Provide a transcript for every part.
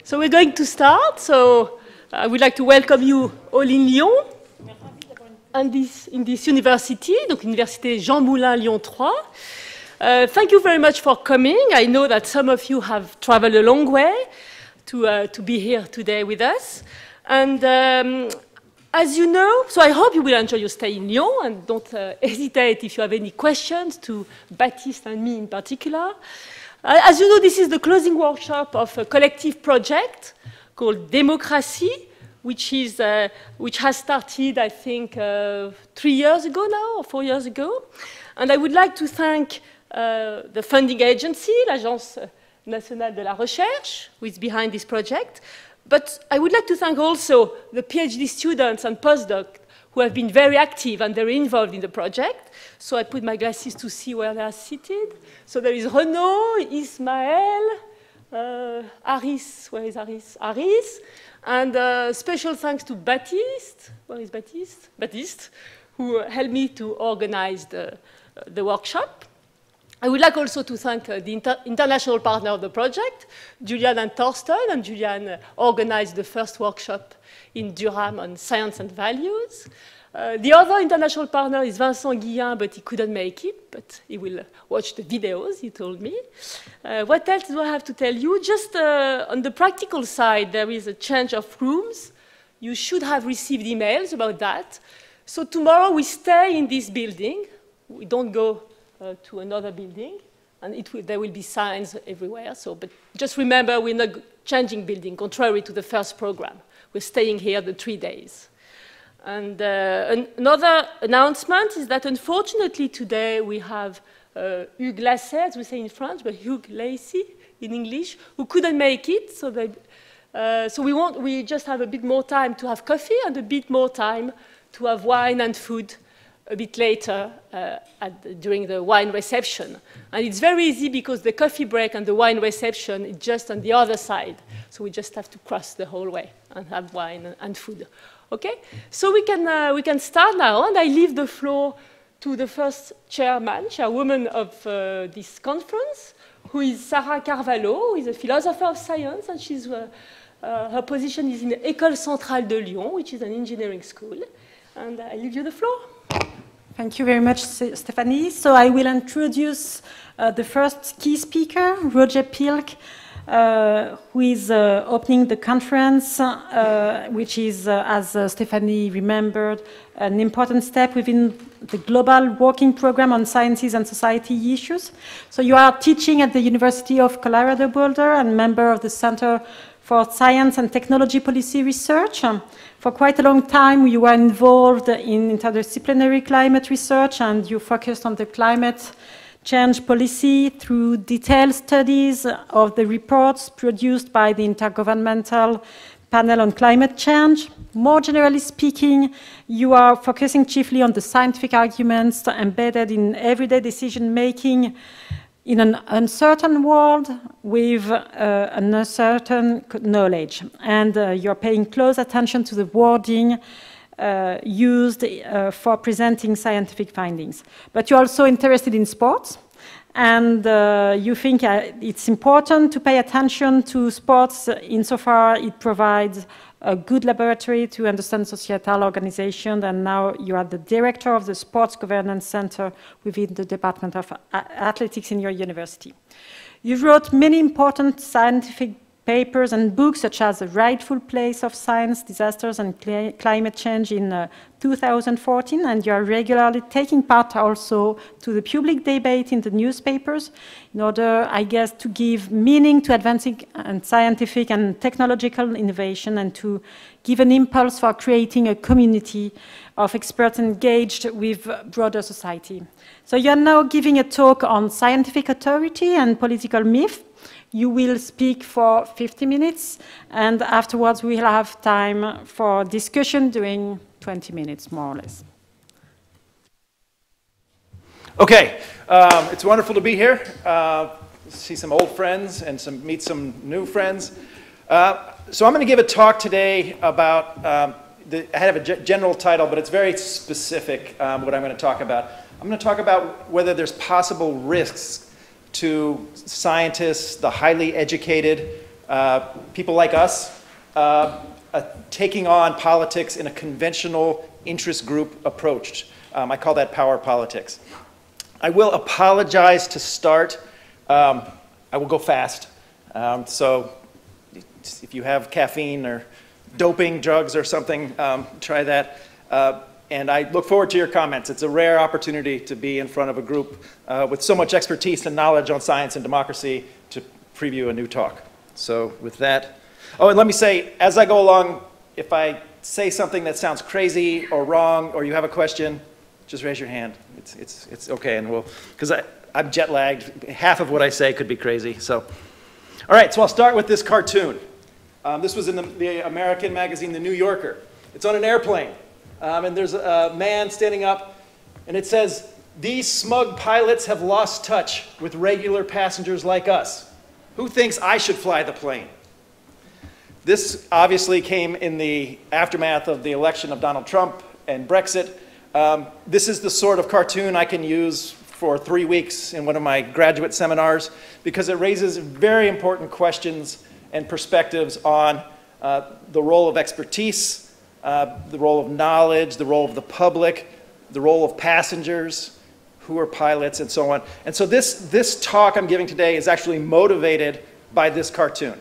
So we're going to start. So I would like to welcome you all in Lyon, and in this university, donc Université Jean Moulin, Lyon 3. Thank you very much for coming. I know that some of you have traveled a long way to be here today with us. And as you know, so I hope you will enjoy your stay in Lyon, and don't hesitate if you have any questions to Baptiste and me in particular. As you know, this is the closing workshop of a collective project called Democracy, which has started, I think, 3 years ago now, or 4 years ago. And I would like to thank the funding agency, l'Agence nationale de la recherche, who is behind this project. But I would like to thank also the PhD students and postdocs who have been very active and very involved in the project. So I put my glasses to see where they are seated. So there is Renaud, Ismaël, Aris, where is Aris? Aris. And special thanks to Baptiste, where is Baptiste? Baptiste, who helped me to organize the workshop. I would like also to thank the international partner of the project, Julian and Thorsten, and Julian organized the first workshop in Durham on science and values. The other international partner is Vincent Guillain, but he couldn't make it, but he will watch the videos, he told me. What else do I have to tell you? Just on the practical side, there is a change of rooms. You should have received emails about that. So tomorrow we stay in this building. We don't go to another building, and there will be signs everywhere. So, but just remember, we're not changing building, contrary to the first program. We're staying here the 3 days. And another announcement is that, unfortunately, today we have Hugues Lacet, as we say in French, but Hugues Lacey in English, who couldn't make it. So we just have a bit more time to have coffee and a bit more time to have wine and food a bit later during the wine reception. And it's very easy because the coffee break and the wine reception is just on the other side. So we just have to cross the hallway and have wine and food. Okay? So we can start now, and I leave the floor to the first chairwoman of this conference, who is Sarah Carvalho, who is a philosopher of science, and her position is in the École Centrale de Lyon, which is an engineering school. And I leave you the floor. Thank you very much, Stephanie. So I will introduce the first key speaker, Roger PIELKE, who is opening the conference, which is, as Stephanie remembered, an important step within the global working program on sciences and society issues. So you are teaching at the University of Colorado Boulder and member of the Center for Science and Technology Policy Research. For quite a long time, you were involved in interdisciplinary climate research, and you focused on the climate change policy through detailed studies of the reports produced by the Intergovernmental Panel on Climate Change. More generally speaking, you are focusing chiefly on the scientific arguments embedded in everyday decision-making in an uncertain world with an uncertain knowledge. And you're paying close attention to the wording used for presenting scientific findings. But you're also interested in sports, and you think it's important to pay attention to sports insofar it provides a good laboratory to understand societal organization, and now you are the director of the Sports Governance Center within the Department of Athletics in your university. You wrote many important scientific papers and books, such as The Rightful Place of Science, Disasters and Climate Change in 2014, and you are regularly taking part also to the public debate in the newspapers in order, I guess, to give meaning to advancing and scientific and technological innovation, and to give an impulse for creating a community of experts engaged with broader society. So you are now giving a talk on scientific authority and political myth. You will speak for 50 minutes, and afterwards we will have time for discussion during 20 minutes, more or less. Okay, it's wonderful to be here. See some old friends and meet some new friends. So I'm going to give a talk today about, I have a general title, but it's very specific what I'm going to talk about. I'm going to talk about whether there's possible risks to scientists, the highly educated, people like us taking on politics in a conventional interest group approach. I call that power politics. I will apologize to start. I will go fast. So if you have caffeine or doping drugs or something, try that. And I look forward to your comments. It's a rare opportunity to be in front of a group with so much expertise and knowledge on science and democracy to preview a new talk. So with that, oh, and let me say, as I go along, if I say something that sounds crazy or wrong, or you have a question, just raise your hand. It's okay, and because I'm jet lagged. Half of what I say could be crazy. So, all right, so I'll start with this cartoon. This was in the American magazine, The New Yorker. It's on an airplane. And there's a man standing up, and it says, "These smug pilots have lost touch with regular passengers like us. Who thinks I should fly the plane?" This obviously came in the aftermath of the election of Donald Trump and Brexit. This is the sort of cartoon I can use for 3 weeks in one of my graduate seminars because it raises very important questions and perspectives on the role of expertise, the role of knowledge, the role of the public, the role of passengers, who are pilots, and so on. And so this talk I'm giving today is actually motivated by this cartoon.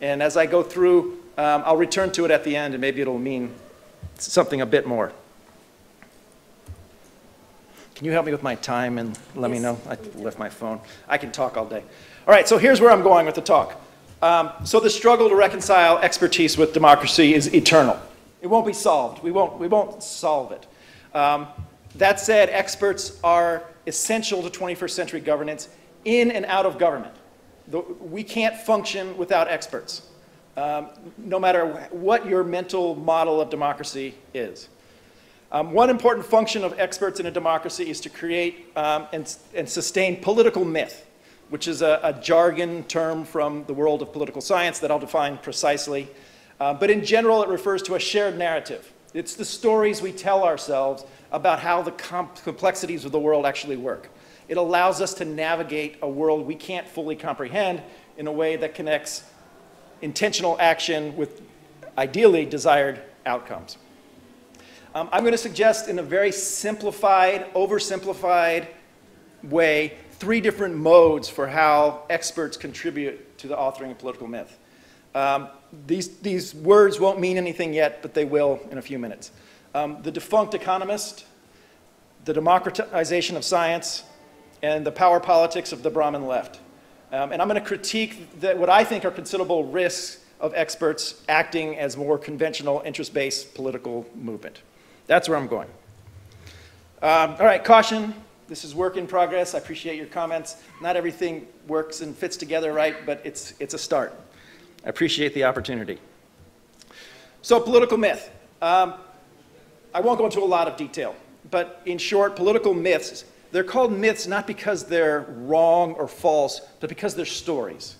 And as I go through, I'll return to it at the end, and maybe it'll mean something a bit more. Can you help me with my time and let me know? I left my phone. I can talk all day. All right, so here's where I'm going with the talk. So the struggle to reconcile expertise with democracy is eternal. It won't be solved. We won't solve it. That said, experts are essential to 21st century governance in and out of government. We can't function without experts, no matter what your mental model of democracy is. One important function of experts in a democracy is to create and sustain political myth, which is a jargon term from the world of political science that I'll define precisely. But in general, it refers to a shared narrative. It's the stories we tell ourselves about how the complexities of the world actually work. It allows us to navigate a world we can't fully comprehend in a way that connects intentional action with ideally desired outcomes. I'm going to suggest in a very simplified, oversimplified way, 3 different modes for how experts contribute to the authoring of political myth. These words won't mean anything yet, but they will in a few minutes. The defunct economist, the democratization of science, and the power politics of the Brahmin left. And I'm going to critique what I think are considerable risks of experts acting as more conventional interest-based political movement. That's where I'm going. All right, caution. This is work in progress. I appreciate your comments. Not everything works and fits together right, but it's a start. I appreciate the opportunity. So political myth. I won't go into a lot of detail, but in short, political myths, they're called myths not because they're wrong or false, but because they're stories.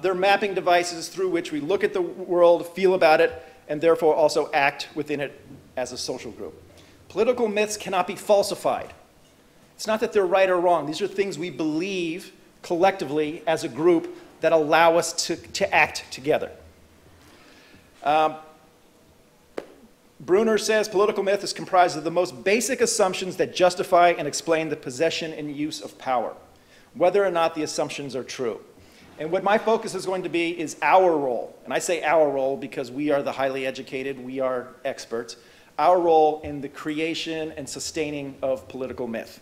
They're mapping devices through which we look at the world, feel about it, and therefore also act within it as a social group. Political myths cannot be falsified. It's not that they're right or wrong. These are things we believe collectively as a group that allow us to act together. Bruner says political myth is comprised of the most basic assumptions that justify and explain the possession and use of power, whether or not the assumptions are true. And what my focus is going to be is our role. And I say our role because we are the highly educated, we are experts. Our role in the creation and sustaining of political myth.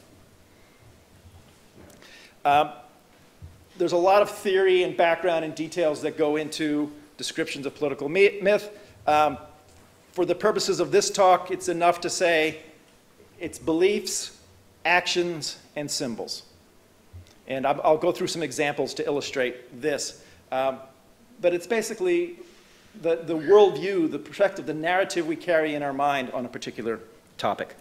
There's a lot of theory and background and details that go into descriptions of political myth. For the purposes of this talk, it's enough to say it's beliefs, actions, and symbols. And I'll go through some examples to illustrate this. But it's basically the worldview, the perspective, the narrative we carry in our mind on a particular topic.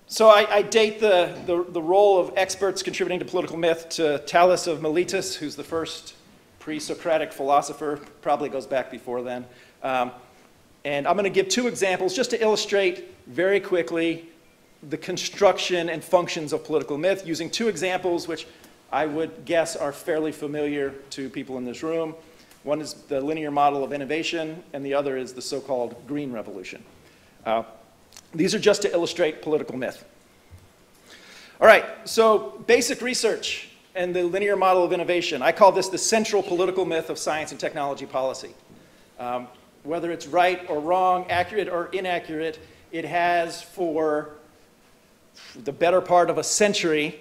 So I date the role of experts contributing to political myth to Thales of Miletus, who's the first pre-Socratic philosopher, probably goes back before then. And I'm going to give 2 examples just to illustrate very quickly the construction and functions of political myth, using 2 examples which I would guess are fairly familiar to people in this room. One is the linear model of innovation, and the other is the so-called green revolution. These are just to illustrate political myth. All right, so basic research and the linear model of innovation. I call this the central political myth of science and technology policy. Whether it's right or wrong, accurate or inaccurate, it has for the better part of a century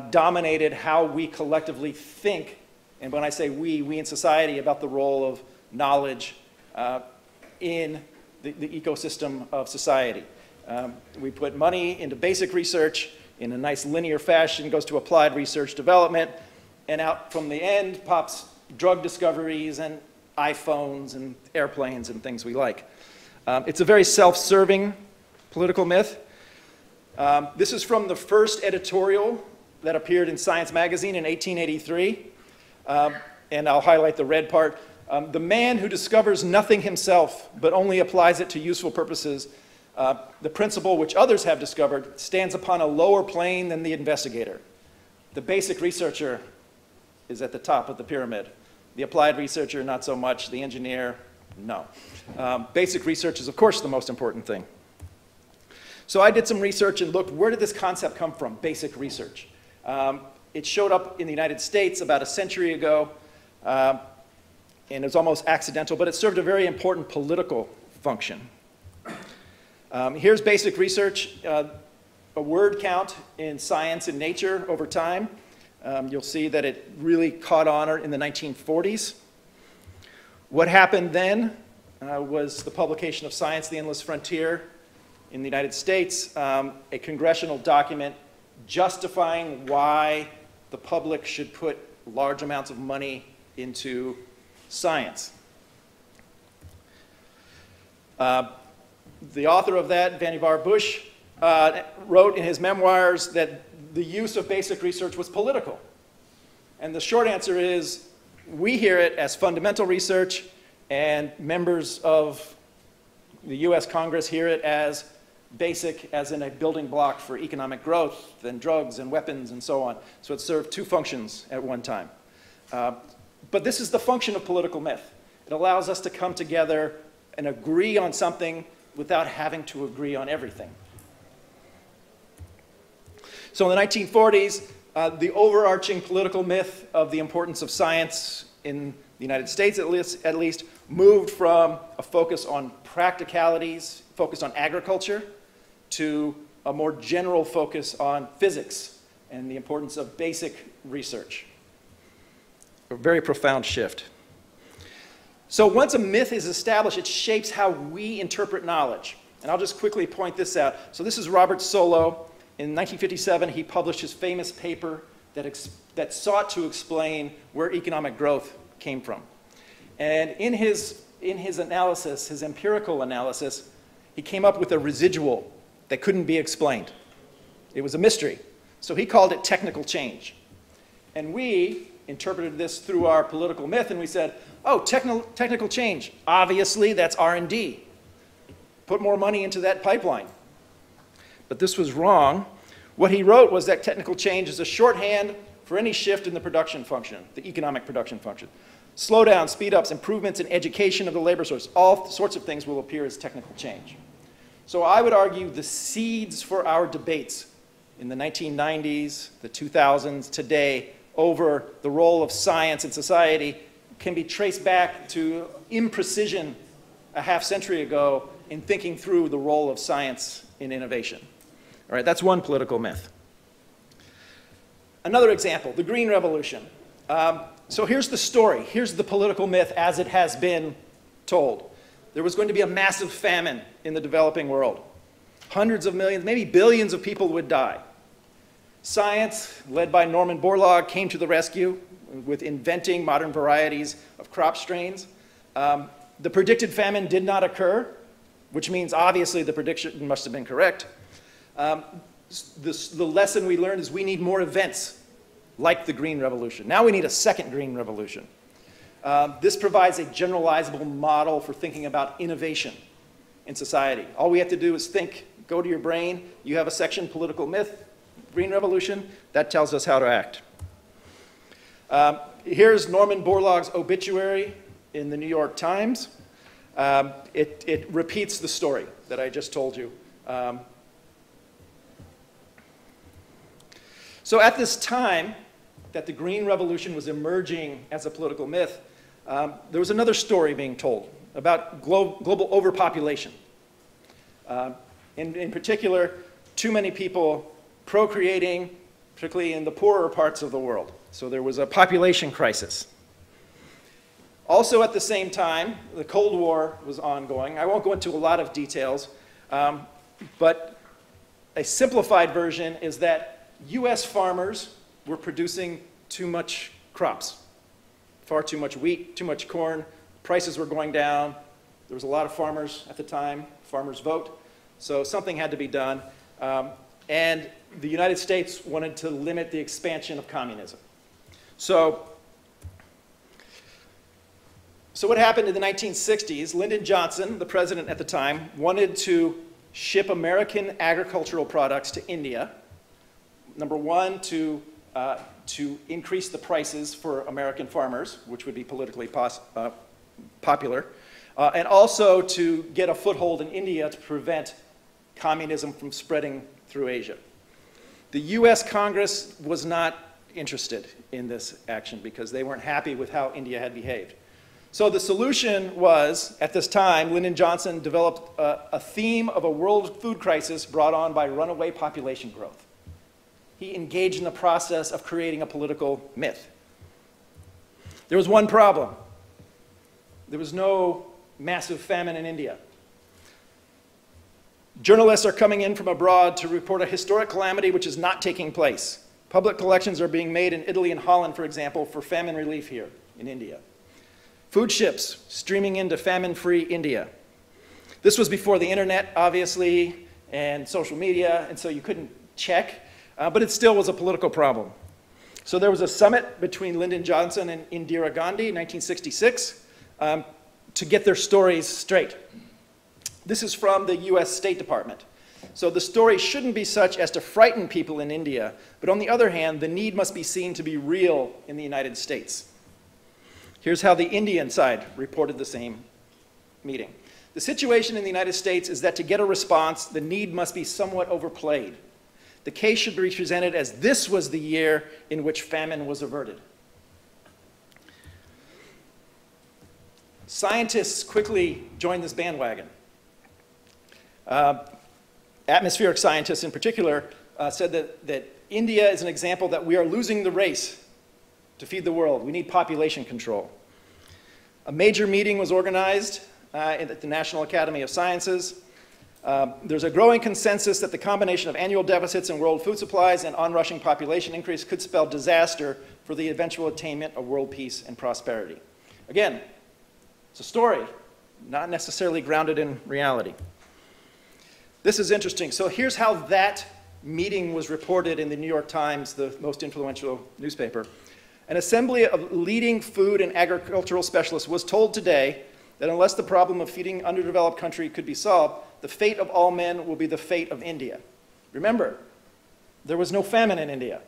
dominated how we collectively think, and when I say we in society, about the role of knowledge in the ecosystem of society. We put money into basic research in a nice linear fashion, goes to applied research development, and out from the end pops drug discoveries and iPhones and airplanes and things we like. It's a very self-serving political myth. This is from the first editorial that appeared in Science magazine in 1883. And I'll highlight the red part. The man who discovers nothing himself but only applies it to useful purposes, the principle which others have discovered, stands upon a lower plane than the investigator. The basic researcher is at the top of the pyramid. The applied researcher, not so much. The engineer, no. Basic research is, of course, the most important thing. So I did some research and looked, where did this concept come from, basic research? It showed up in the United States about a century ago, and it was almost accidental, but it served a very important political function. Here's basic research, a word count in science and nature over time. You'll see that it really caught on in the 1940s. What happened then was the publication of Science, the Endless Frontier in the United States, a congressional document justifying why the public should put large amounts of money into science. The author of that, Vannevar Bush, wrote in his memoirs that the use of basic research was political. And the short answer is, we hear it as fundamental research, and members of the US Congress hear it as basic, as in a building block for economic growth and drugs and weapons and so on. So it served two functions at one time. But this is the function of political myth. It allows us to come together and agree on something without having to agree on everything. So in the 1940s, the overarching political myth of the importance of science in the United States, at least, moved from a focus on practicalities, focused on agriculture, to a more general focus on physics and the importance of basic research. A very profound shift. So once a myth is established, it shapes how we interpret knowledge. And I'll just quickly point this out. So this is Robert Solow. In 1957, he published his famous paper that sought to explain where economic growth came from. And in his analysis, his empirical analysis, he came up with a residual that couldn't be explained. It was a mystery. So he called it technical change. And we interpreted this through our political myth, and we said, oh, technical change. Obviously, that's R&D. Put more money into that pipeline. But this was wrong. What he wrote was that technical change is a shorthand for any shift in the production function, the economic production function. Slowdown, speed-ups, improvements in education of the labor source, all sorts of things will appear as technical change. So I would argue the seeds for our debates in the 1990s, the 2000s, today, over the role of science in society can be traced back to imprecision a half century ago in thinking through the role of science in innovation. All right, that's one political myth. Another example, the Green Revolution. So here's the story. Here's the political myth as it has been told. There was going to be a massive famine in the developing world. Hundreds of millions, maybe billions of people would die. Science, led by Norman Borlaug, came to the rescue with inventing modern varieties of crop strains. The predicted famine did not occur, which means obviously the prediction must have been correct. The lesson we learned is we need more events like the Green Revolution. Now we need a second Green Revolution. This provides a generalizable model for thinking about innovation in society. All we have to do is think, go to your brain, you have a section, political myth, Green Revolution, that tells us how to act. Here's Norman Borlaug's obituary in the New York Times. It repeats the story that I just told you. So at this time that the Green Revolution was emerging as a political myth, there was another story being told about global overpopulation. In particular, too many people procreating, particularly in the poorer parts of the world. So there was a population crisis. Also at the same time, the Cold War was ongoing. I won't go into a lot of details, but a simplified version is that US farmers were producing too much crops, far too much wheat, too much corn, prices were going down. There was a lot of farmers at the time, farmers vote, so something had to be done. And the United States wanted to limit the expansion of communism. So what happened in the 1960s, Lyndon Johnson, the president at the time, wanted to ship American agricultural products to India. Number one, to increase the prices for American farmers, which would be politically popular, and also to get a foothold in India to prevent communism from spreading through Asia. The US Congress was not interested in this action because they weren't happy with how India had behaved. So the solution was, at this time, Lyndon Johnson developed a theme of a world food crisis brought on by runaway population growth. He engaged in the process of creating a political myth. There was one problem. There was no massive famine in India. Journalists are coming in from abroad to report a historic calamity which is not taking place. Public collections are being made in Italy and Holland, for example, for famine relief here in India. Food ships streaming into famine-free India. This was before the internet, obviously, and social media, and so you couldn't check. But it still was a political problem. So there was a summit between Lyndon Johnson and Indira Gandhi in 1966 to get their stories straight. This is from the US State Department. So the story shouldn't be such as to frighten people in India, but on the other hand, the need must be seen to be real in the United States. Here's how the Indian side reported the same meeting. The situation in the United States is that to get a response, the need must be somewhat overplayed. The case should be presented as this was the year in which famine was averted. Scientists quickly joined this bandwagon. Atmospheric scientists in particular said that India is an example that we are losing the race to feed the world. We need population control. A major meeting was organized at the National Academy of Sciences. There's a growing consensus that the combination of annual deficits in world food supplies and onrushing population increase could spell disaster for the eventual attainment of world peace and prosperity. Again, it's a story, not necessarily grounded in reality. This is interesting. So here's how that meeting was reported in the New York Times, the most influential newspaper. An assembly of leading food and agricultural specialists was told today that unless the problem of feeding underdeveloped country could be solved, the fate of all men will be the fate of India. Remember, there was no famine in India.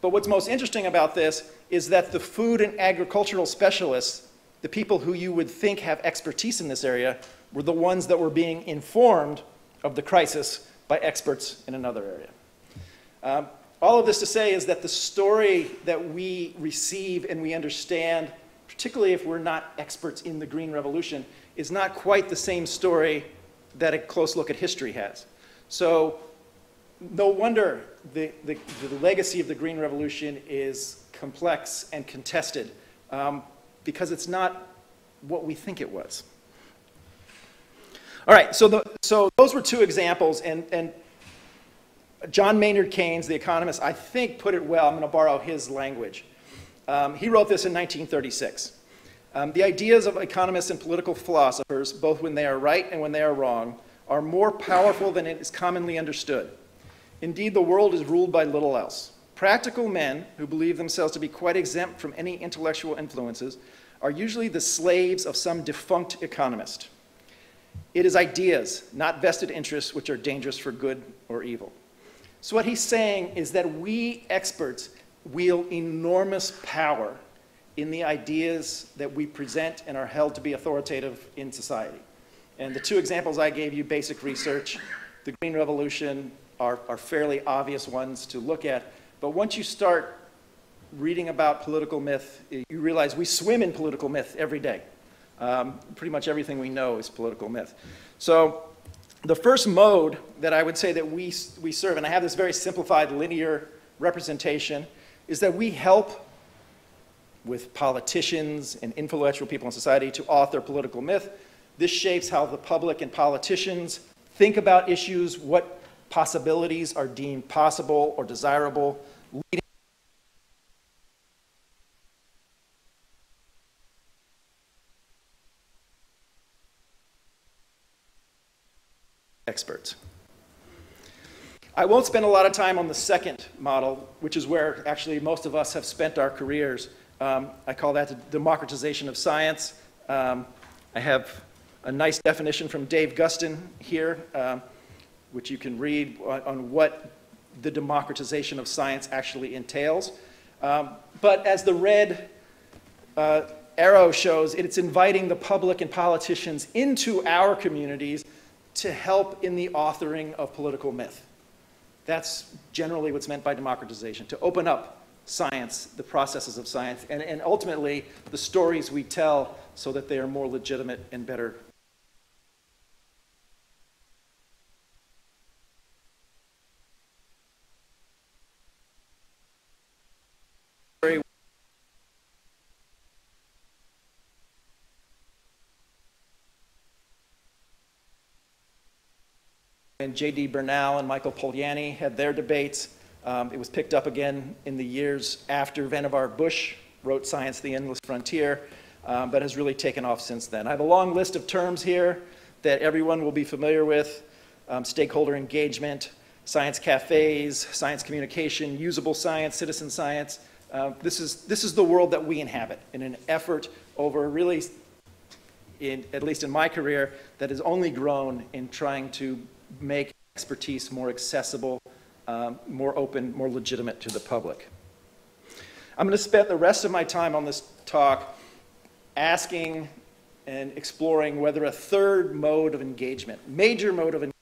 But what's most interesting about this is that the food and agricultural specialists, the people who you would think have expertise in this area, were the ones that were being informed of the crisis by experts in another area. All of this to say is that the story that we receive and we understand, particularly if we're not experts in the Green Revolution, is not quite the same story that a close look at history has. So no wonder the legacy of the Green Revolution is complex and contested because it's not what we think it was. All right, so those were two examples, and John Maynard Keynes, the economist, I think put it well. I'm going to borrow his language. He wrote this in 1936. The ideas of economists and political philosophers, both when they are right and when they are wrong, are more powerful than it is commonly understood. Indeed, the world is ruled by little else. Practical men who believe themselves to be quite exempt from any intellectual influences are usually the slaves of some defunct economist. It is ideas, not vested interests, which are dangerous for good or evil. So what he's saying is that we experts, wield enormous power in the ideas that we present and are held to be authoritative in society. And the two examples I gave you, basic research, the Green Revolution, are fairly obvious ones to look at. But once you start reading about political myth, you realize we swim in political myth every day. Pretty much everything we know is political myth. So the first mode that I would say that we serve, and I have this very simplified linear representation, is that we help with politicians and influential people in society to author political myth. This shapes how the public and politicians think about issues, what possibilities are deemed possible or desirable, leading experts. I won't spend a lot of time on the second model, which is where actually most of us have spent our careers. I call that the democratization of science. I have a nice definition from Dave Gustin here, which you can read on what the democratization of science actually entails. But as the red arrow shows, it's inviting the public and politicians into our communities to help in the authoring of political myth. That's generally what's meant by democratization, to open up science, the processes of science, and ultimately the stories we tell so that they are more legitimate and better. And J.D. Bernal and Michael Polanyi had their debates. It was picked up again in the years after Vannevar Bush wrote Science, the Endless Frontier, but has really taken off since then. I have a long list of terms here that everyone will be familiar with: stakeholder engagement, science cafes, science communication, usable science, citizen science. This is the world that we inhabit in an effort over really, at least in my career, that has only grown in trying to make expertise more accessible, more open, more legitimate to the public. I'm going to spend the rest of my time on this talk asking and exploring whether a third mode of engagement, major mode of engagement,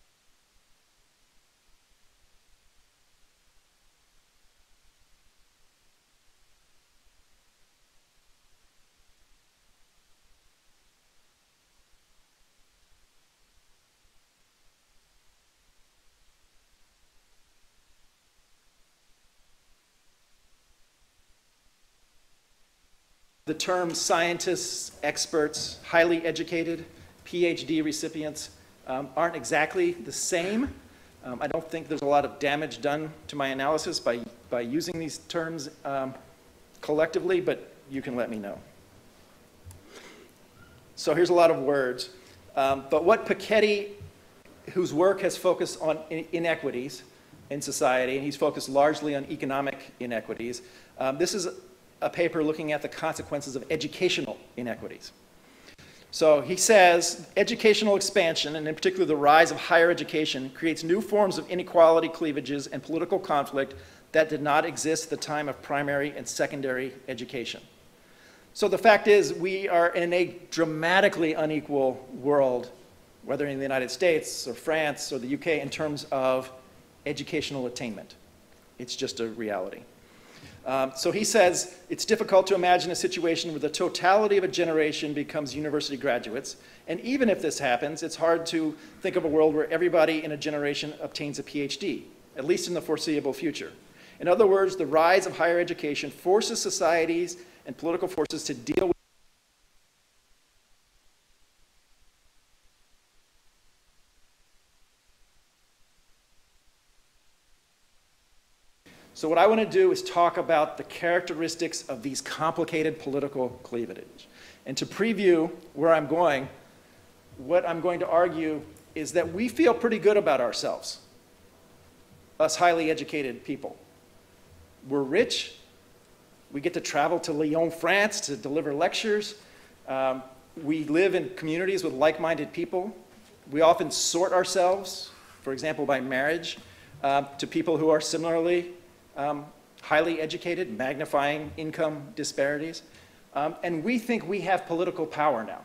the term scientists, experts, highly educated, PhD recipients aren't exactly the same. I don't think there's a lot of damage done to my analysis by using these terms collectively, but you can let me know. So here's a lot of words. But what Piketty, whose work has focused on inequities in society, and he's focused largely on economic inequities, this is a paper looking at the consequences of educational inequities. So he says, educational expansion, and in particular the rise of higher education, creates new forms of inequality, cleavages, and political conflict that did not exist at the time of primary and secondary education. So the fact is, we are in a dramatically unequal world, whether in the United States or France or the UK, in terms of educational attainment. It's just a reality. So he says it's difficult to imagine a situation where the totality of a generation becomes university graduates. And even if this happens, it's hard to think of a world where everybody in a generation obtains a PhD, at least in the foreseeable future. In other words, the rise of higher education forces societies and political forces to deal with So what I want to do is talk about the characteristics of these complicated political cleavage. And to preview where I'm going, what I'm going to argue is that we feel pretty good about ourselves, us highly educated people. We're rich. We get to travel to Lyon, France to deliver lectures. We live in communities with like-minded people. We often sort ourselves, for example, by marriage, to people who are similarly highly educated, magnifying income disparities. And we think we have political power now.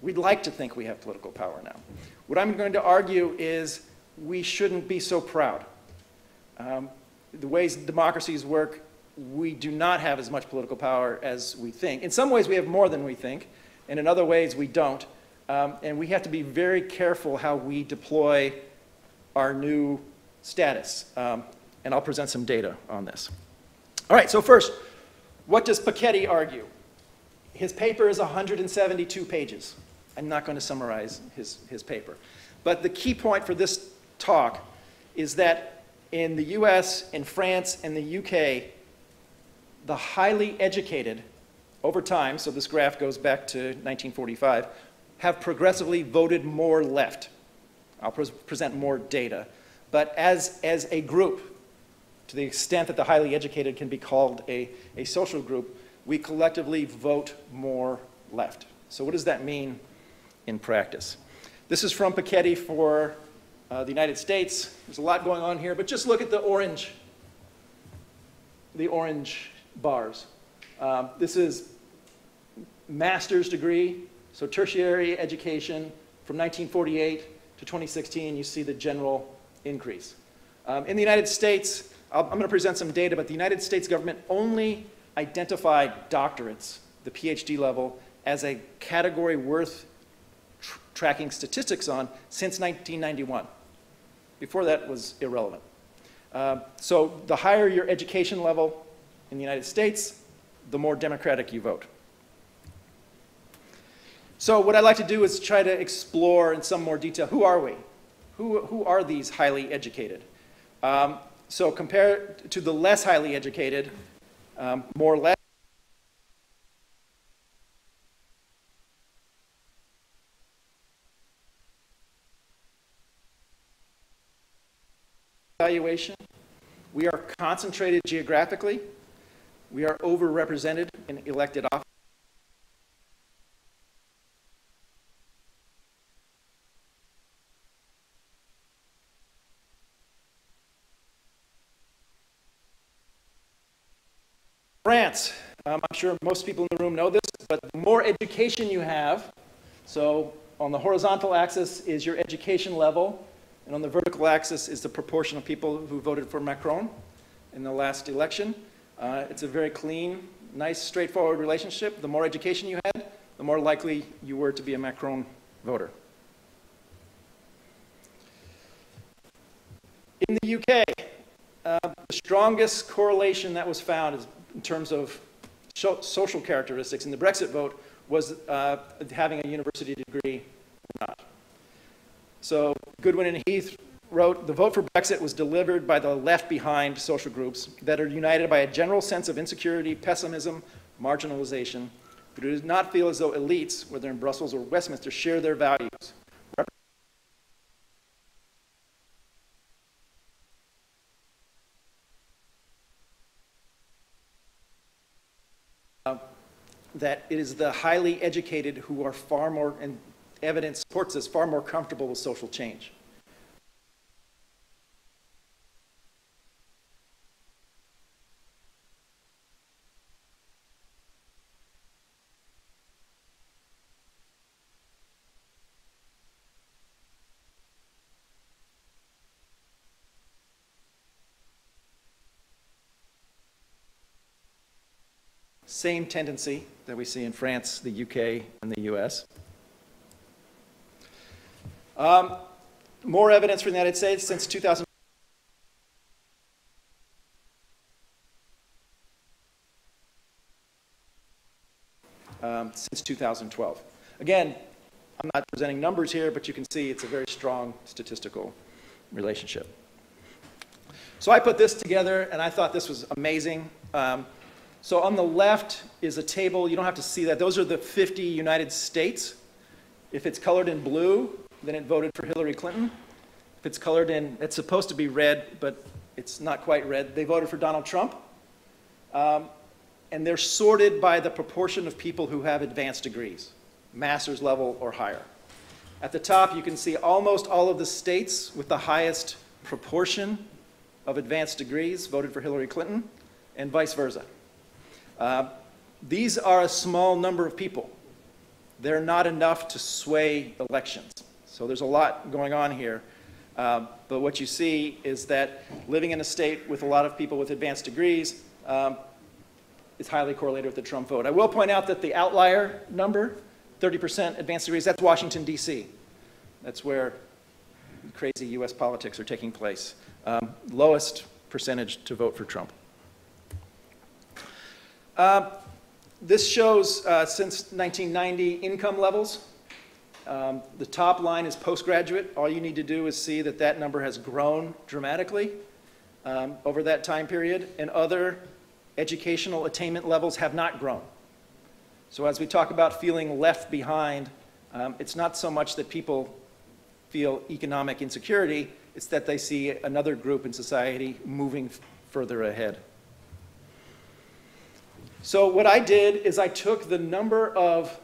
We'd like to think we have political power now. What I'm going to argue is we shouldn't be so proud. The ways democracies work, we do not have as much political power as we think. In some ways, we have more than we think, and in other ways, we don't. And we have to be very careful how we deploy our new status. And I'll present some data on this. All right, so first, what does Piketty argue? His paper is 172 pages. I'm not going to summarize his paper. But the key point for this talk is that in the US, in France, and the UK, the highly educated, over time, so this graph goes back to 1945, have progressively voted more left. I'll present more data. But as a group, to the extent that the highly educated can be called a social group, we collectively vote more left. So what does that mean in practice? This is from Piketty for the United States. There's a lot going on here, but just look at the orange bars. This is master's degree, so tertiary education from 1948 to 2016. You see the general increase. In the United States, I'm going to present some data, but the United States government only identified doctorates, the PhD level, as a category worth tracking statistics on since 1991. Before that was irrelevant. So the higher your education level in the United States, the more democratic you vote. So what I'd like to do is try to explore in some more detail, who are we? Who are these highly educated? So compared to the less highly educated, more or less, evaluation, we are concentrated geographically, we are overrepresented in elected office. France, I'm sure most people in the room know this, but the more education you have, so on the horizontal axis is your education level, and on the vertical axis is the proportion of people who voted for Macron in the last election. It's a very clean, nice, straightforward relationship. The more education you had, the more likely you were to be a Macron voter. In the UK, the strongest correlation that was found is in terms of social characteristics in the Brexit vote was having a university degree or not. So Goodwin and Heath wrote, the vote for Brexit was delivered by the left-behind social groups that are united by a general sense of insecurity, pessimism, marginalization, but who do not feel as though elites, whether in Brussels or Westminster, share their values. That it is the highly educated who are far more, and evidence supports this, far more comfortable with social change. Same tendency that we see in France, the UK, and the US. More evidence from the United States since 2000. Since 2012. Again, I'm not presenting numbers here, but you can see it's a very strong statistical relationship. So I put this together, and I thought this was amazing. So on the left is a table. You don't have to see that. Those are the 50 United States. If it's colored in blue, then it voted for Hillary Clinton. If it's colored in, it's supposed to be red, but it's not quite red, they voted for Donald Trump. And they're sorted by the proportion of people who have advanced degrees, master's level or higher. At the top, you can see almost all of the states with the highest proportion of advanced degrees voted for Hillary Clinton, and vice versa. These are a small number of people. They're not enough to sway elections. So there's a lot going on here. But what you see is that living in a state with a lot of people with advanced degrees is highly correlated with the Trump vote. I will point out that the outlier number, 30% advanced degrees, that's Washington, D.C. That's where crazy US politics are taking place. Lowest percentage to vote for Trump. This shows, since 1990, income levels. The top line is postgraduate. All you need to do is see that that number has grown dramatically over that time period, and other educational attainment levels have not grown. So as we talk about feeling left behind, it's not so much that people feel economic insecurity, it's that they see another group in society moving further ahead. So what I did is I took the number of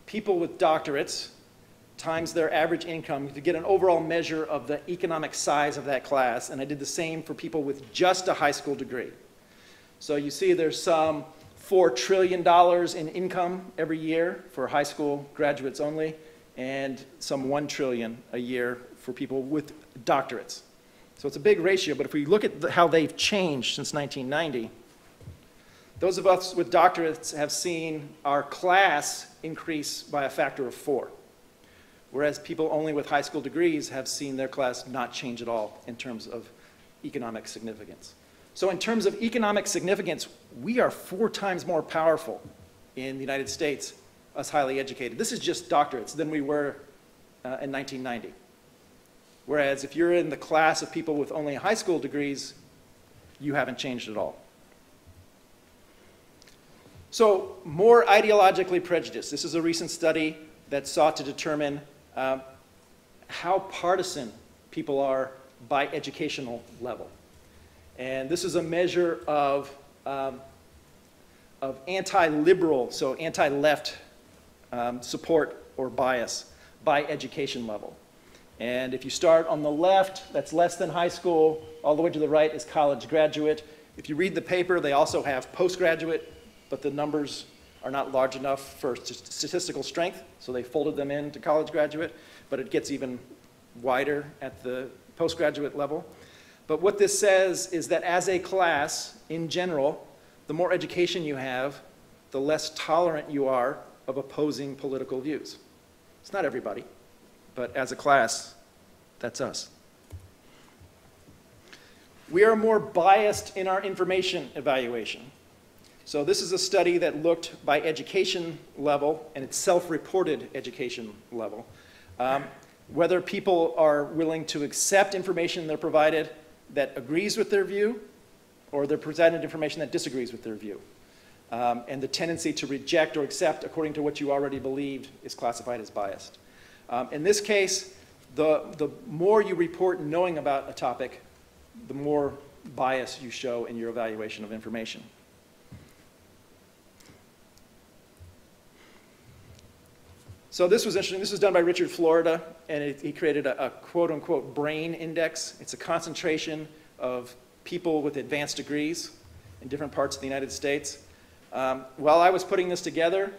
people with doctorates times their average income to get an overall measure of the economic size of that class, and I did the same for people with just a high school degree. So you see there's some $4 trillion in income every year for high school graduates only, and some $1 trillion a year for people with doctorates. So it's a big ratio, but if we look at how they've changed since 1990, those of us with doctorates have seen our class increase by a factor of 4, whereas people only with high school degrees have seen their class not change at all in terms of economic significance. So in terms of economic significance, we are 4 times more powerful in the United States, us highly educated. This is just doctorates than we were in 1990. Whereas if you're in the class of people with only high school degrees, you haven't changed at all. So more ideologically prejudiced. This is a recent study that sought to determine how partisan people are by educational level. And this is a measure of anti-liberal, so anti-left support or bias by education level. And if you start on the left, that's less than high school. All the way to the right is college graduate. If you read the paper, they also have postgraduate, but the numbers are not large enough for statistical strength, so they folded them into college graduate, but it gets even wider at the postgraduate level. But what this says is that as a class, in general, the more education you have, the less tolerant you are of opposing political views. It's not everybody, but as a class, that's us. We are more biased in our information evaluation. So this is a study that looked by education level, and it's self-reported education level, whether people are willing to accept information they're provided that agrees with their view, or they're presented information that disagrees with their view. And the tendency to reject or accept according to what you already believed is classified as biased. In this case, the more you report knowing about a topic, the more bias you show in your evaluation of information. So this was interesting. This was done by Richard Florida, and he created a quote-unquote brain index. It's a concentration of people with advanced degrees in different parts of the United States. While I was putting this together,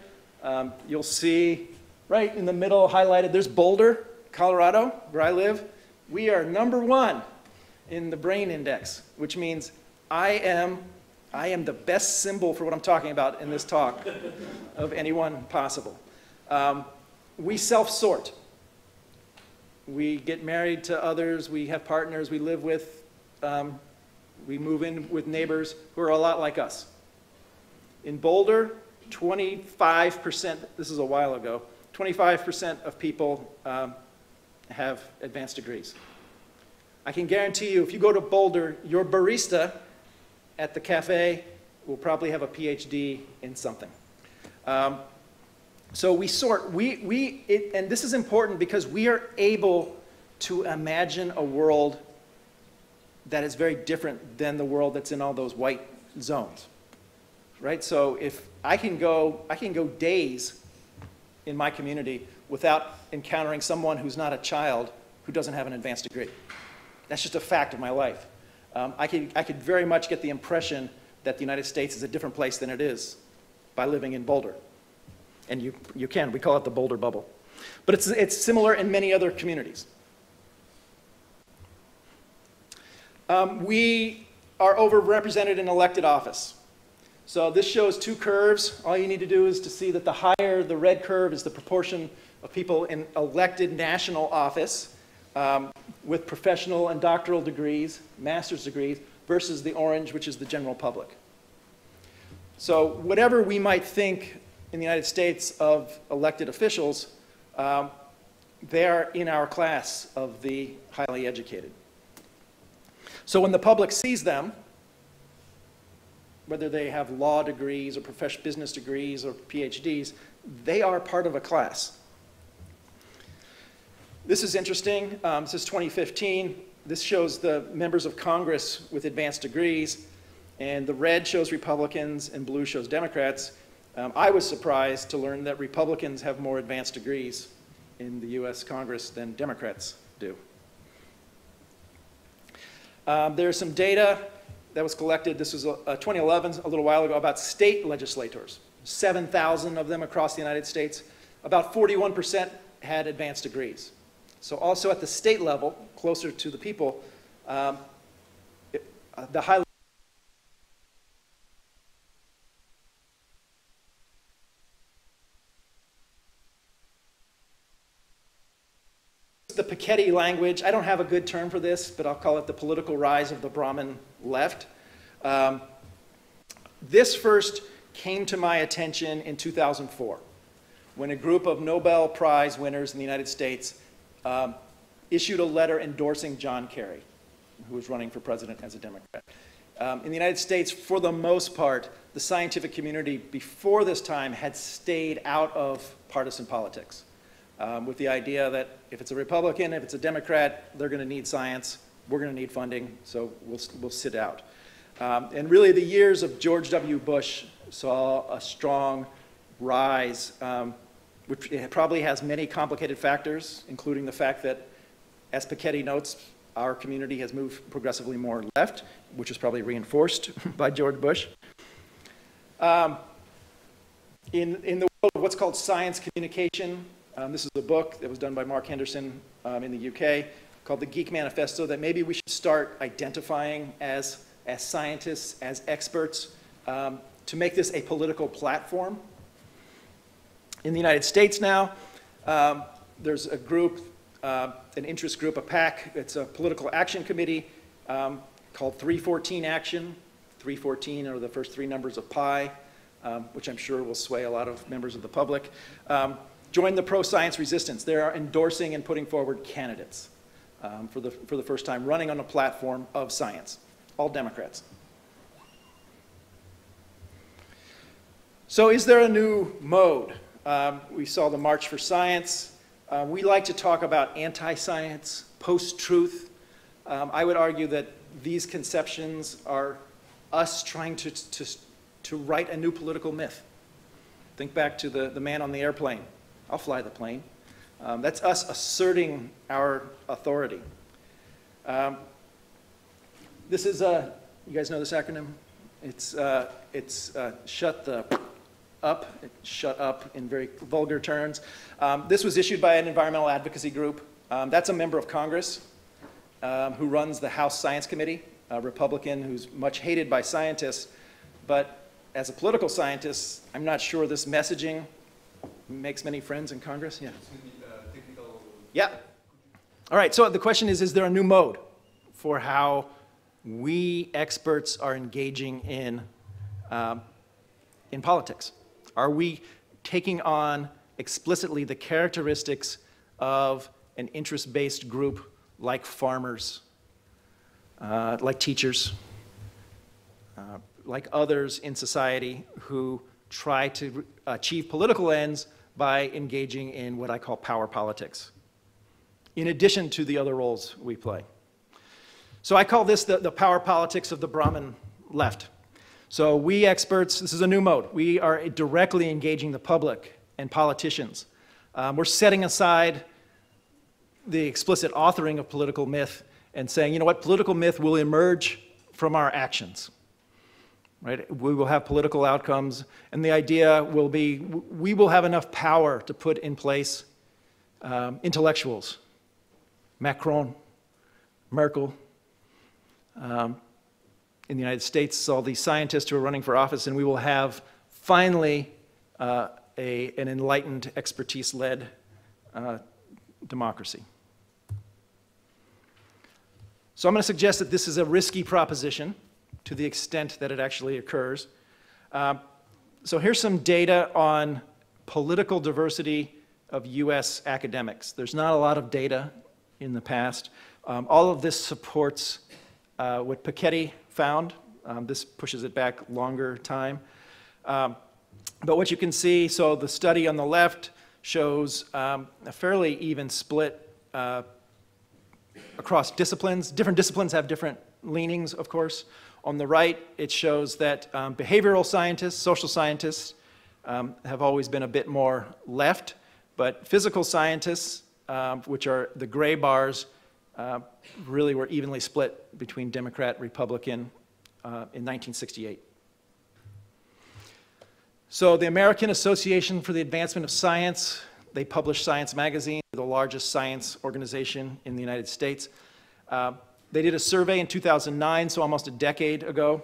you'll see right in the middle highlighted, there's Boulder, Colorado, where I live. We are #1 in the brain index, which means I am the best symbol for what I'm talking about in this talk of anyone possible. We self-sort. We get married to others, we have partners we live with, we move in with neighbors who are a lot like us. In Boulder, 25%, this is a while ago, 25% of people have advanced degrees. I can guarantee you, if you go to Boulder, your barista at the cafe will probably have a PhD in something. So we sort, and this is important because we are able to imagine a world that is very different than the world that's in all those white zones, right? So if I can go days in my community without encountering someone who's not a child who doesn't have an advanced degree. That's just a fact of my life. I could very much get the impression that the United States is a different place than it is by living in Boulder. And you can. We call it the Boulder bubble. But it's similar in many other communities. We are overrepresented in elected office. So this shows two curves. All you need to do is to see that the higher the red curve is the proportion of people in elected national office with professional and doctoral degrees, master's degrees, versus the orange, which is the general public. So whatever we might think in the United States of elected officials, they are in our class of the highly educated. So when the public sees them, whether they have law degrees or business degrees or PhDs, they are part of a class. This is interesting. This is 2015. This shows the members of Congress with advanced degrees, and the red shows Republicans and blue shows Democrats. I was surprised to learn that Republicans have more advanced degrees in the US Congress than Democrats do. There's some data that was collected. This was 2011, a little while ago, about state legislators. 7,000 of them across the United States. About 41% had advanced degrees. So also at the state level, closer to the people, the high the Piketty language. I don't have a good term for this, but I'll call it the political rise of the Brahmin left. This first came to my attention in 2004, when a group of Nobel Prize winners in the United States issued a letter endorsing John Kerry, who was running for president as a Democrat. In the United States, for the most part, the scientific community before this time had stayed out of partisan politics. With the idea that if it's a Republican, if it's a Democrat, they're going to need science, we're going to need funding, so we'll sit out. And really the years of George W. Bush saw a strong rise, which probably has many complicated factors, including the fact that, as Piketty notes, our community has moved progressively more left, which is probably reinforced by George Bush. In the world of what's called science communication, this is a book that was done by Mark Henderson in the UK called The Geek Manifesto, that maybe we should start identifying as scientists, as experts, to make this a political platform. In the United States now, there's a group, an interest group, a PAC, it's a political action committee called 314 Action. 314 are the first three numbers of pi, which I'm sure will sway a lot of members of the public. Join the pro-science resistance. They are endorsing and putting forward candidates for the first time, running on a platform of science, all Democrats. So is there a new mode? We saw the March for Science. We like to talk about anti-science, post-truth. I would argue that these conceptions are us trying to write a new political myth. Think back to the man on the airplane. I'll fly the plane. That's us asserting our authority. This is you guys know this acronym? It's shut the up, shut up in very vulgar terms. This was issued by an environmental advocacy group. That's a member of Congress who runs the House Science Committee, a Republican who's much hated by scientists. But as a political scientist, I'm not sure this messaging makes many friends in Congress. Yeah. Yeah. All right, so the question is there a new mode for how we experts are engaging in politics? Are we taking on explicitly the characteristics of an interest-based group like farmers, like teachers, like others in society who try to achieve political ends by engaging in what I call power politics, in addition to the other roles we play? So I call this the power politics of the Brahmin left. So we experts, this is a new mode. We are directly engaging the public and politicians. We're setting aside the explicit authoring of political myth and saying, you know what, political myth will emerge from our actions. Right? We will have political outcomes, and the idea will be we will have enough power to put in place intellectuals, Macron, Merkel, in the United States, all these scientists who are running for office, and we will have finally an enlightened, expertise-led democracy. So I'm going to suggest that this is a risky proposition to the extent that it actually occurs. So here's some data on political diversity of US academics. There's not a lot of data in the past. All of this supports what Piketty found. This pushes it back longer time. But what you can see, so the study on the left shows a fairly even split across disciplines. Different disciplines have different leanings, of course. On the right, it shows that behavioral scientists, social scientists, have always been a bit more left, but physical scientists, which are the gray bars, really were evenly split between Democrat, Republican in 1968. So the American Association for the Advancement of Science, they publish Science Magazine, the largest science organization in the United States. They did a survey in 2009, so almost a decade ago,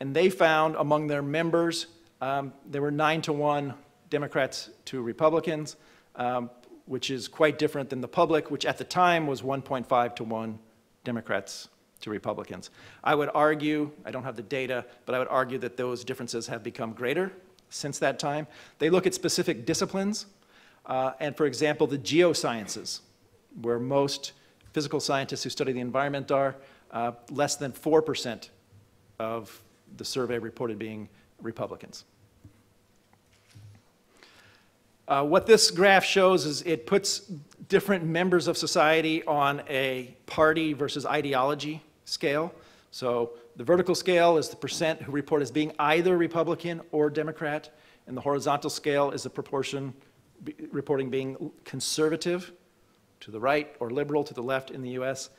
and they found among their members, there were 9-to-1 Democrats to Republicans, which is quite different than the public, which at the time was 1.5-to-1 Democrats to Republicans. I would argue, I don't have the data, but I would argue that those differences have become greater since that time. They look at specific disciplines, and for example, the geosciences, where most physical scientists who study the environment are, less than 4% of the survey reported being Republicans. What this graph shows is it puts different members of society on a party versus ideology scale. So the vertical scale is the percent who report as being either Republican or Democrat, and the horizontal scale is the proportion reporting being conservative to the right or liberal to the left in the US.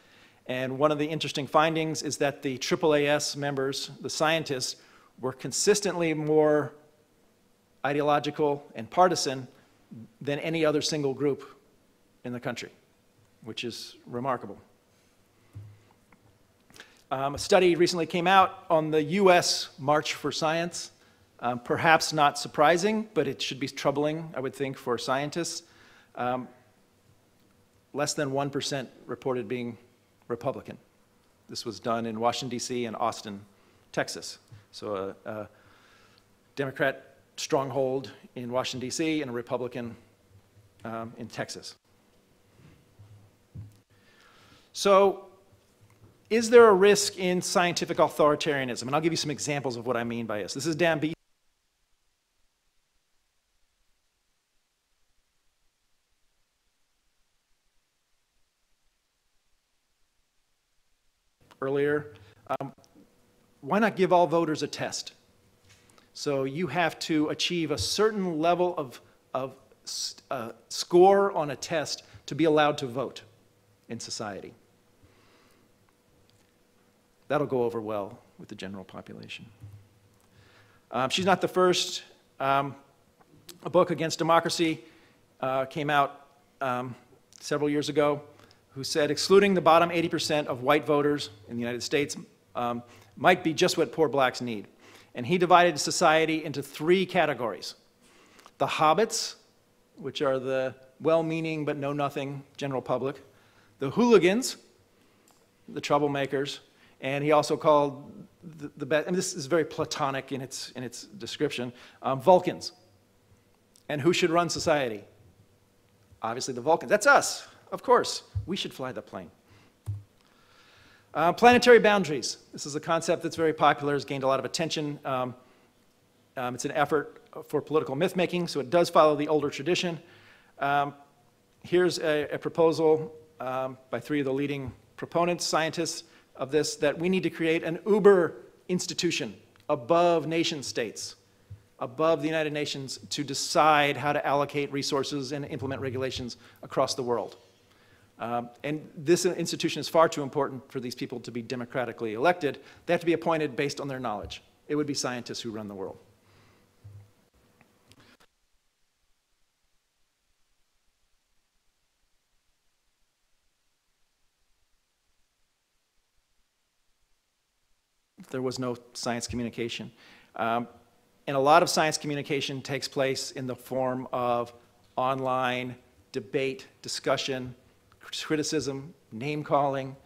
And one of the interesting findings is that the AAAS members, the scientists, were consistently more ideological and partisan than any other single group in the country, which is remarkable. A study recently came out on the US March for Science. Perhaps not surprising, but it should be troubling, I would think, for scientists. Less than 1% reported being Republican. This was done in Washington, D.C. and Austin, Texas. So a Democrat stronghold in Washington, D.C. and a Republican in Texas. So is there a risk in scientific authoritarianism? And I'll give you some examples of what I mean by this. This is Dan B. earlier. Why not give all voters a test? So you have to achieve a certain level of score on a test to be allowed to vote in society. That'll go over well with the general population. She's not the first. A book against democracy came out several years ago, who said excluding the bottom 80% of white voters in the United States might be just what poor blacks need. And he divided society into 3 categories. The hobbits, which are the well-meaning but know-nothing general public. The hooligans, the troublemakers. And he also called the best, and this is very Platonic in its description, Vulcans. And who should run society? Obviously the Vulcans. That's us, of course. We should fly the plane. Planetary boundaries. This is a concept that's very popular, has gained a lot of attention. It's an effort for political myth-making, so it does follow the older tradition. Here's a proposal by 3 of the leading proponents, scientists of this, that we need to create an uber institution above nation states, above the United Nations, to decide how to allocate resources and implement regulations across the world. And this institution is far too important for these people to be democratically elected. They have to be appointed based on their knowledge. It would be scientists who run the world. There was no science communication. And a lot of science communication takes place in the form of online debate, discussion, criticism, name-calling,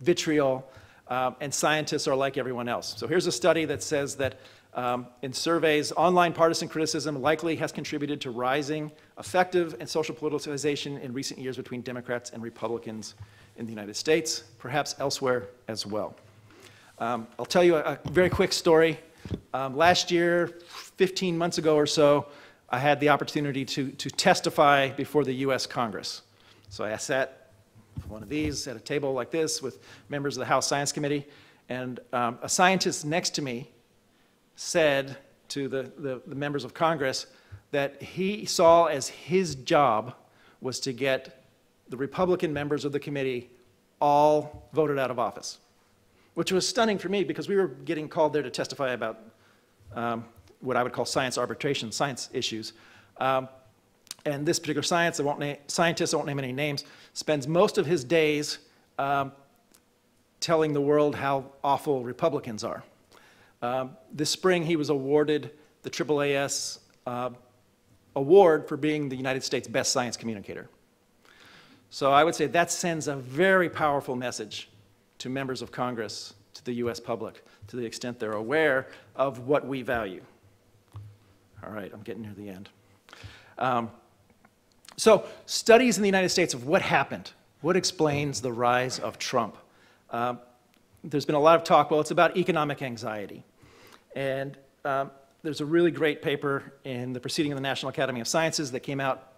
vitriol, and scientists are like everyone else. So here's a study that says that in surveys, online partisan criticism likely has contributed to rising affective and social politicization in recent years between Democrats and Republicans in the United States, perhaps elsewhere as well. I'll tell you a very quick story. Last year, 15 months ago or so, I had the opportunity to testify before the US Congress. So I sat one of these at a table like this with members of the House Science Committee, and a scientist next to me said to the members of Congress that he saw as his job was to get the Republican members of the committee all voted out of office, which was stunning for me because we were getting called there to testify about what I would call science arbitration, science issues. And this particular scientist, I won't name any names, spends most of his days telling the world how awful Republicans are. This spring, he was awarded the AAAS award for being the United States' best science communicator. So I would say that sends a very powerful message to members of Congress, to the US public, to the extent they're aware of what we value. All right, I'm getting near the end. So studies in the United States of what happened, what explains the rise of Trump. There's been a lot of talk, well, it's about economic anxiety. And there's a really great paper in the Proceeding of the National Academy of Sciences that came out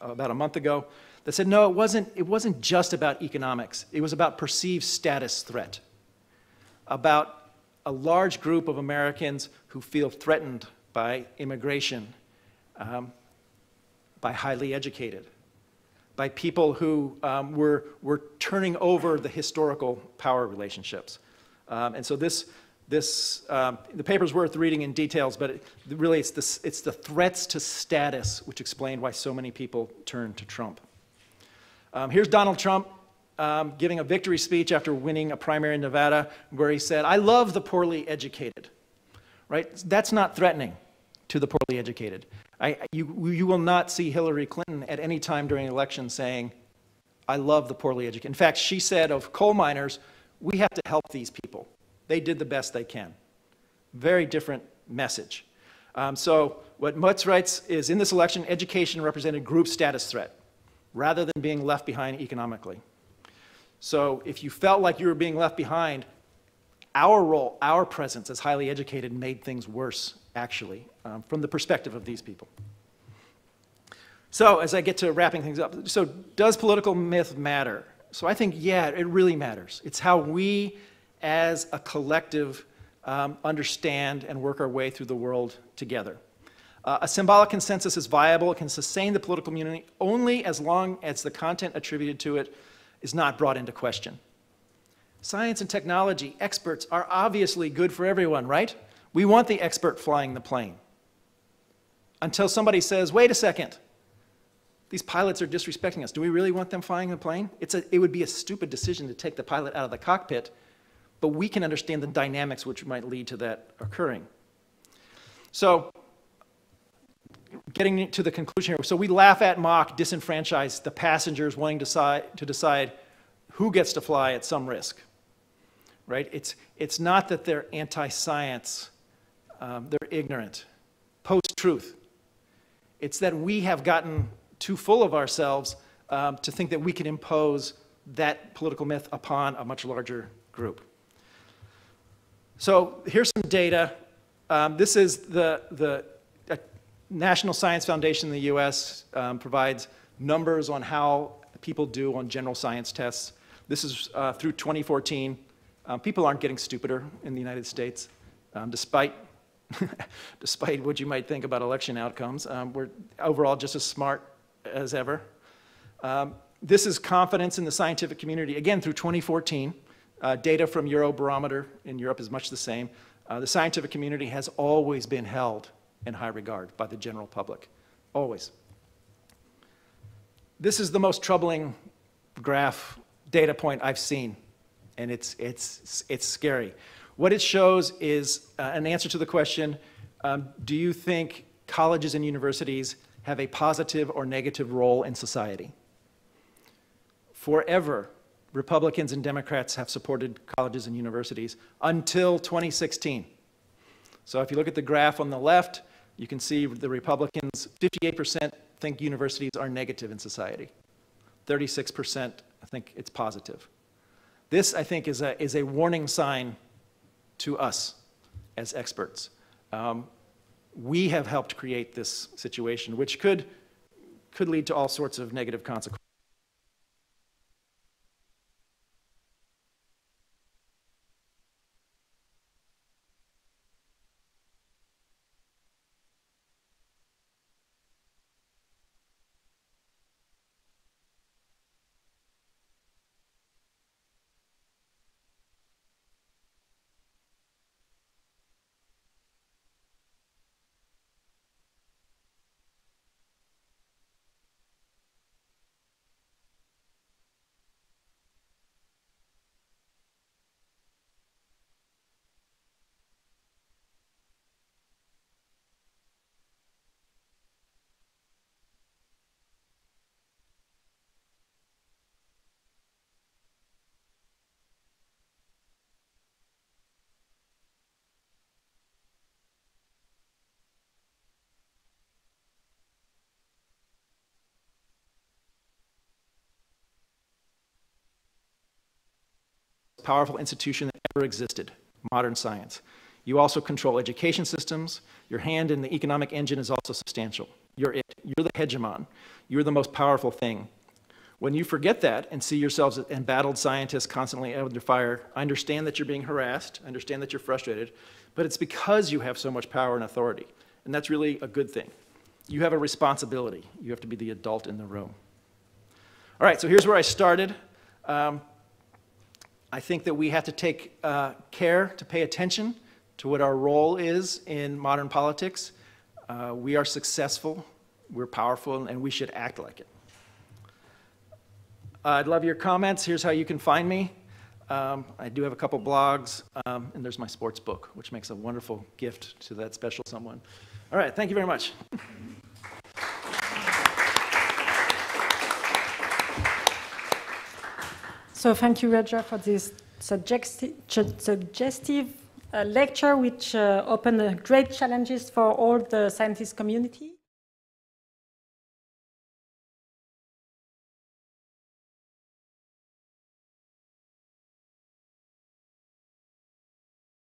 about a month ago that said, no, it wasn't just about economics. It was about perceived status threat, about a large group of Americans who feel threatened by immigration, by highly educated, by people who were turning over the historical power relationships. And so the paper's worth reading in details, but really it's the threats to status which explain why so many people turn to Trump. Here's Donald Trump giving a victory speech after winning a primary in Nevada, where he said, "I love the poorly educated." Right? That's not threatening to the poorly educated. You will not see Hillary Clinton at any time during an election saying, "I love the poorly educated." In fact, she said of coal miners, "We have to help these people. They did the best they can." Very different message. So what Mutz writes is, in this election, education represented group status threat, rather than being left behind economically. So if you felt like you were being left behind, our role, our presence as highly educated made things worse, actually, from the perspective of these people. So as I get to wrapping things up, so does political myth matter? So I think, yeah, it really matters. It's how we as a collective understand and work our way through the world together. A symbolic consensus is viable. It can sustain the political community only as long as the content attributed to it is not brought into question. Science and technology experts are obviously good for everyone, right? We want the expert flying the plane. Until somebody says, wait a second, these pilots are disrespecting us. Do we really want them flying the plane? It would be a stupid decision to take the pilot out of the cockpit, but we can understand the dynamics which might lead to that occurring. So, getting to the conclusion here, so we laugh at, mock, disenfranchise the passengers wanting to decide who gets to fly at some risk, right? It's not that they're anti-science, they're ignorant, post-truth. It's that we have gotten too full of ourselves to think that we can impose that political myth upon a much larger group. So here's some data. This is the National Science Foundation in the US provides numbers on how people do on general science tests. This is through 2014. People aren't getting stupider in the United States, despite what you might think about election outcomes. We're overall just as smart as ever. This is confidence in the scientific community, again, through 2014. Data from Eurobarometer in Europe is much the same. The scientific community has always been held in high regard by the general public, always. This is the most troubling graph data point I've seen, and it's scary. What it shows is an answer to the question, do you think colleges and universities have a positive or negative role in society? Forever, Republicans and Democrats have supported colleges and universities until 2016. So if you look at the graph on the left, you can see the Republicans, 58% think universities are negative in society. 36% think it's positive. This, I think, is a warning sign to us as experts. We have helped create this situation, which could lead to all sorts of negative consequences. Powerful institution that ever existed, modern science. You also control education systems. Your hand in the economic engine is also substantial. You're it. You're the hegemon. You're the most powerful thing. When you forget that and see yourselves as embattled scientists constantly under fire, I understand that you're being harassed, I understand that you're frustrated, but it's because you have so much power and authority, and that's really a good thing. You have a responsibility. You have to be the adult in the room. All right, so here's where I started. I think that we have to take care to pay attention to what our role is in modern politics. We are successful, we're powerful, and we should act like it. I'd love your comments. Here's how you can find me. I do have a couple blogs, and there's my sports book, which makes a wonderful gift to that special someone. All right, thank you very much. So thank you, Roger, for this suggestive lecture, which opened great challenges for all the scientist community.